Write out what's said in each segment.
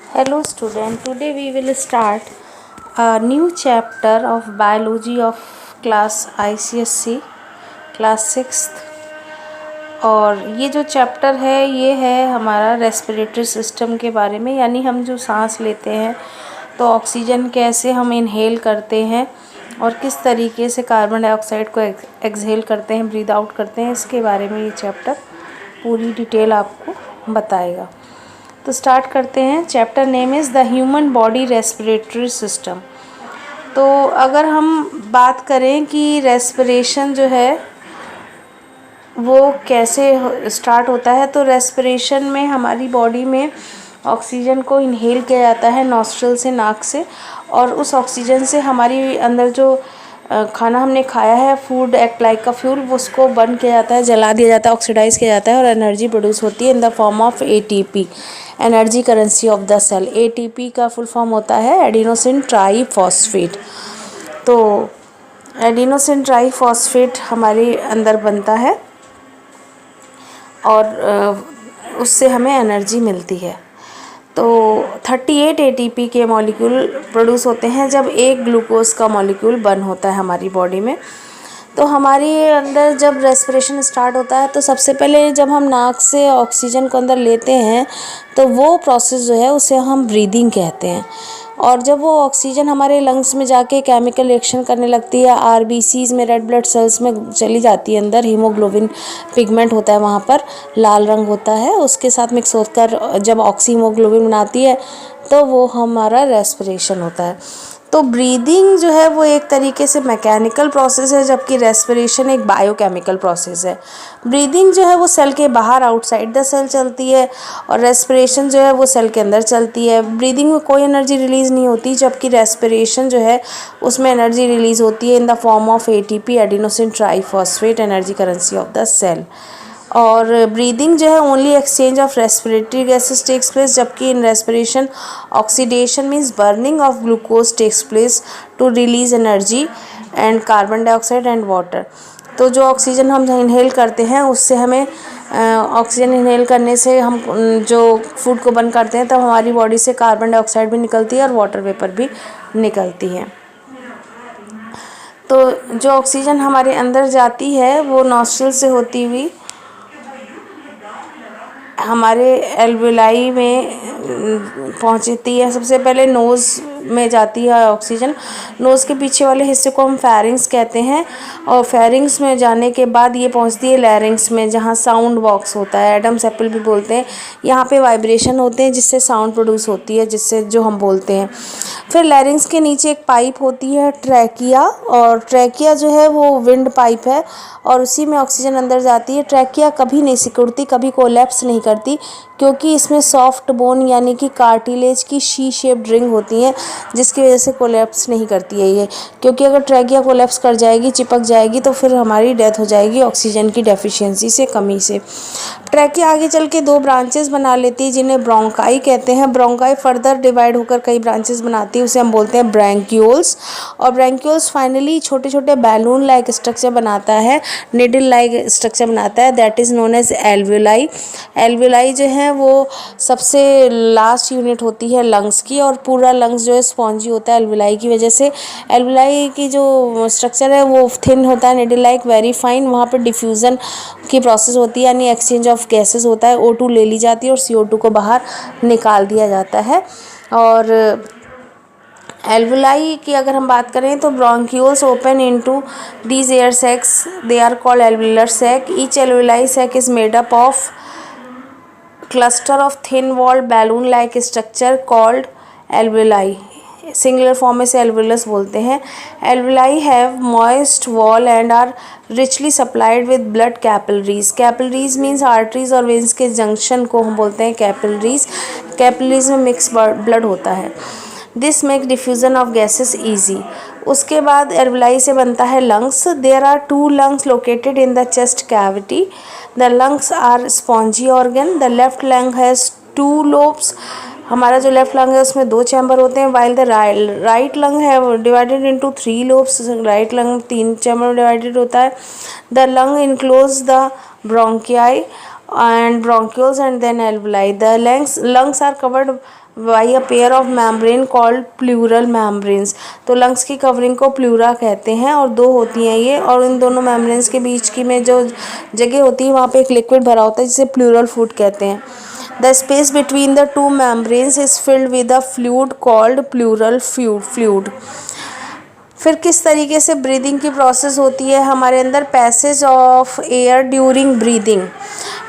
Hello student, today we will start a new chapter of biology of class ICSC class 6th। और ये जो chapter है ये है हमारा रेस्पिरेटरी सिस्टम के बारे में, यानी हम जो सांस लेते हैं तो ऑक्सीजन कैसे हम इनहेल करते हैं और किस तरीके से कार्बन डाइऑक्साइड को एक्सहेल करते हैं, ब्रीद आउट करते हैं, इसके बारे में ये चैप्टर पूरी डिटेल आपको बताएगा। तो स्टार्ट करते हैं। Chapter name is the human body respiratory system. तो अगर हम बात करें कि रेस्पिरेशन जो है वो कैसे स्टार्ट होता है, तो रेस्पिरेशन में हमारी बॉडी में ऑक्सीजन को इनहेल किया जाता है नॉस्ट्रल से, नाक से, और उस ऑक्सीजन से हमारी अंदर जो खाना हमने खाया है, फूड एक्ट लाइक का फ्यूल, उसको बर्न किया जाता है, जला दिया जाता है, ऑक्सीडाइज किया जाता है और एनर्जी प्रोड्यूस होती है in the form of ATP, energy currency of the cell. ATP का फुल फॉर्म होता है एडिनोसिन ट्राईफॉस्फेट। तो एडिनोसिन ट्राईफॉस्फेट हमारे अंदर बनता है और उससे हमें एनर्जी मिलती है। तो 38 एटीपी के मॉलिक्यूल प्रोड्यूस होते हैं जब एक ग्लूकोज का मॉलिक्यूल बर्न होता है हमारी बॉडी में। तो हमारे अंदर जब रेस्पिरेशन स्टार्ट होता है तो सबसे पहले जब हम नाक से ऑक्सीजन को अंदर लेते हैं तो वो प्रोसेस जो है उसे हम ब्रीदिंग कहते हैं। और जब वो ऑक्सीजन हमारे लंग्स में जाके केमिकल रिएक्शन करने लगती है, आरबीसीज में, रेड ब्लड सेल्स में चली जाती है अंदर, हीमोग्लोबिन पिगमेंट होता है वहाँ पर, लाल रंग होता है, उसके साथ मिक्स होकर जब ऑक्सी हीमोग्लोबिन बनाती है तो वो हमारा रेस्पिरेशन होता है। तो ब्रीदिंग जो है वो एक तरीके से मैकेनिकल प्रोसेस है, जबकि रेस्पिरेशन एक बायोकेमिकल प्रोसेस है। ब्रीदिंग जो है वो सेल के बाहर आउटसाइड द सेल चलती है और रेस्पिरेशन जो है वो सेल के अंदर चलती है। ब्रीदिंग में कोई एनर्जी रिलीज़ नहीं होती, जबकि रेस्पिरेशन जो है उसमें एनर्जी रिलीज़ होती है in the form of ATP, adenosine triphosphate, energy currency of the cell. और ब्रीदिंग जो है only exchange of respiratory gases takes place, जबकि in respiration oxidation means burning of glucose takes place to release energy and carbon dioxide and water. तो जो oxygen हम inhale करते हैं उससे हमें ऑक्सीजन इनहेल करने से हम जो फूड को बर्न करते हैं तब हमारी बॉडी से कार्बन डाइऑक्साइड भी निकलती है और वाटर वेपर भी निकलती है। तो जो ऑक्सीजन हमारे अंदर जाती है वो नॉस्ट्रल से होती हुई हमारे एल्वेलाई में पहुंचती है। सबसे पहले नोज़ में जाती है ऑक्सीजन, नोज़ के पीछे वाले हिस्से को हम फेरिंग्स कहते हैं, और फेरिंग्स में जाने के बाद ये पहुंचती है लैरिंग्स में, जहां साउंड बॉक्स होता है, एडम्स एप्पल भी बोलते हैं। यहाँ पे वाइब्रेशन होते हैं जिससे साउंड प्रोड्यूस होती है, जिससे जो हम बोलते हैं। फिर लैरिंग्स के नीचे एक पाइप होती है ट्रैकिया, और ट्रैकिया जो है वो विंड पाइप है और उसी में ऑक्सीजन अंदर जाती है। ट्रैकिया कभी नहीं सिकुड़ती, कभी कोलैप्स नहीं करती, क्योंकि इसमें सॉफ्ट बोन यानी कि कार्टिलेज की शी शेप्ड रिंग होती है, जिसकी वजह से कोलैप्स नहीं करती है ये। क्योंकि अगर ट्रैकिया कोलैप्स कर जाएगी, चिपक जाएगी, तो फिर हमारी डेथ हो जाएगी ऑक्सीजन की डेफिशिएंसी से, कमी से। ट्रैकिया आगे चल के दो ब्रांचेस बना लेती है जिन्हें ब्रोंकाई कहते हैं। ब्रोंकाई फर्दर डिवाइड होकर कई ब्रांचेस बनाती है, उसे हम बोलते हैं ब्रैंक्यूल्स। और ब्रैंक्यूल्स फाइनली छोटे छोटे बैलून लाइक स्ट्रक्चर बनाता है, निडल लाइक स्ट्रक्चर बनाता है, that is known as alveoli. Alveoli जो है वो सबसे लास्ट यूनिट होती है लंग्स की, और पूरा लंग्स जो है स्पॉन्जी होता है एल्वेलाई की वजह से। एल्वेलाई की जो स्ट्रक्चर है वो थिन होता है, निडल लाइक, वेरी फाइन। वहाँ पर डिफ्यूज़न की प्रोसेस होती है, यानी एक्सचेंज ऑफ गैसेस होता है, O2 ले ली जाती है और CO2 को बाहर निकाल दिया जाता है। और एल्वेलाई की अगर हम बात करें तो bronchioles open into these air sacs, they are called alveolar sac. Each alveoli sac is made up of cluster of thin walled balloon like structure called alveoli। Singular form में से alveolus बोलते हैं। alveoli have moist wall and are richly supplied with blood capillaries। capillaries means arteries और veins के junction को हम बोलते हैं capillaries। capillaries में मिक्स ब्लड होता है। This make diffusion of gases easy. उसके बाद एल्वेलाई से बनता है lungs. There are 2 lungs located in the chest cavity. The lungs are spongy organ. The left lung has 2 lobes। हमारा जो लेफ्ट लंग है उसमें 2 चैम्बर होते हैं, वाइल द राइट लंग है divided into 3 lobes। Right lung 3 chamber में divided होता है। The lung enclose the bronchi and bronchioles and then alveoli. The lungs are covered by a pair of membrane called pleural membranes. तो lungs की covering को pleura कहते हैं और दो होती हैं ये, और इन दोनों मेम्ब्रेन्स के बीच की में जो जगह होती है वहाँ पे एक लिक्विड भरा होता है जिसे प्लूरल फ्लूइड कहते हैं. The space between the two membranes is filled with a fluid called pleural fluid. फिर किस तरीके से ब्रीदिंग की प्रोसेस होती है हमारे अंदर? Passage of air during breathing.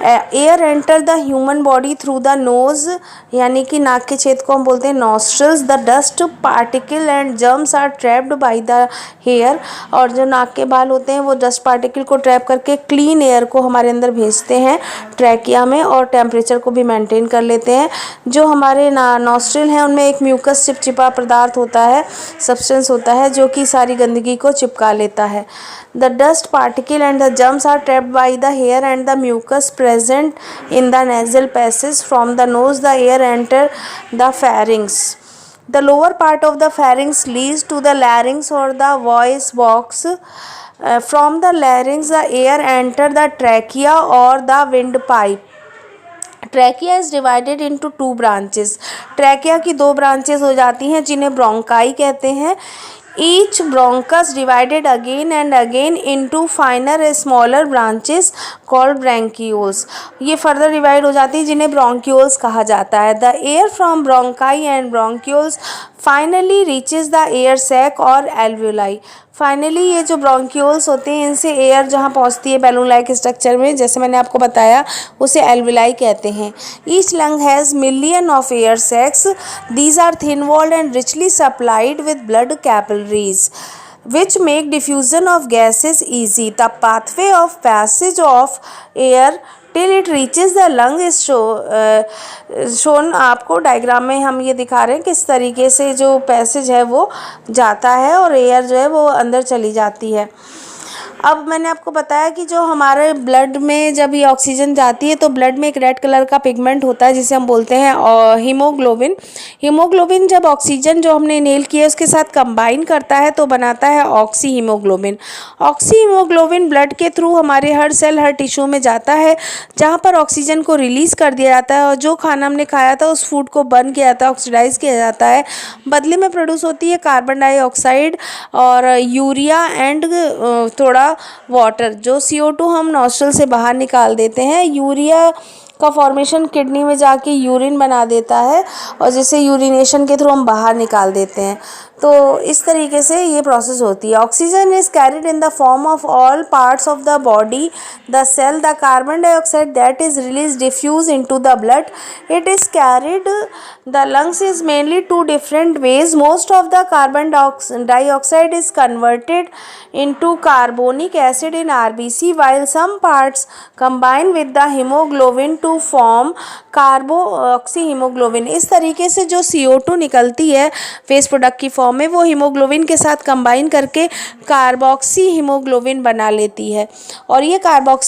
Air enter the human body through the nose, यानी कि नाक के छेद को हम बोलते हैं nostrils. The dust particle and germs are trapped by the hair, और जो नाक के बाल होते हैं वो डस्ट पार्टिकल को ट्रैप करके क्लीन एयर को हमारे अंदर भेजते हैं ट्रैकिया में, और टेम्परेचर को भी मेंटेन कर लेते हैं. जो हमारे नॉस्ट्रल हैं उनमें एक म्यूकस चिपचिपा पदार्थ होता है, सब्सटेंस होता है जो कि सारी गंदगी को चिपका लेता है. The dust particle and the germs are trapped by the hair and the mucus present in the nasal passage. From the nose the air enter the pharynx. The lower part of the pharynx leads to the larynx or the voice box. From the larynx the air enter the trachea or the windpipe. Trachea is divided into 2 branches. Trachea की 2 branches हो जाती हैं जिन्हें bronchi कहते हैं. Each bronchus divided again and again into finer smaller branches called bronchioles. ये further divide हो जाती है जिन्हें ब्रोंकियोल्स कहा जाता है. The air from bronchi and bronchioles finally reaches the air sac और एल्वेलाई. फाइनली ये जो ब्रोंकियोल्स होते हैं इनसे एयर जहाँ पहुँचती है बैलून लाइक स्ट्रक्चर में, जैसे मैंने आपको बताया, उसे एल्वेलाई कहते हैं. Each lung has million of air sacs. These are thin walled and richly supplied with blood capillaries which make diffusion of gases easy. The pathway of passage of air till it reaches the lung is shown. आपको diagram में हम ये दिखा रहे हैं किस तरीके से जो पैसेज है वो जाता है और एयर जो है वो अंदर चली जाती है. अब मैंने आपको बताया कि जो हमारे ब्लड में जब ये ऑक्सीजन जाती है तो ब्लड में एक रेड कलर का पिगमेंट होता है जिसे हम बोलते हैं हीमोग्लोबिन. हीमोग्लोबिन जब ऑक्सीजन जो हमने इनहेल किया है उसके साथ कंबाइन करता है तो बनाता है oxy haemoglobin. Oxy haemoglobin blood के थ्रू हमारे हर सेल हर टिश्यू में जाता है जहाँ पर ऑक्सीजन को रिलीज़ कर दिया जाता है और जो खाना हमने खाया था उस फूड को बर्न किया जाता है, ऑक्सीडाइज किया जाता है. बदले में प्रोड्यूस होती है कार्बन डाइऑक्साइड और यूरिया एंड थोड़ा वाटर. जो CO2 हम नॉस्ट्रल से बाहर निकाल देते हैं, यूरिया का फॉर्मेशन किडनी में जाके यूरिन बना देता है और जिसे यूरिनेशन के थ्रू हम बाहर निकाल देते हैं. तो इस तरीके से ये प्रोसेस होती है. Oxygen is carried in the form of all parts of the body, the cell. The carbon dioxide that is release diffuse into the blood. It is carried the lungs is mainly 2 different ways. Most of the carbon dioxide is converted into carbonic acid in RBC, while some parts combine with the hemoglobin to form कार्बोऑक्सीहीमोग्लोबिन. इस तरीके से जो CO2 निकलती है waste product की form में वो haemoglobin के साथ कंबाइन करके कार्बोक्सीहीमोग्लोबिन बना लेती है और ये कार्बोक्सी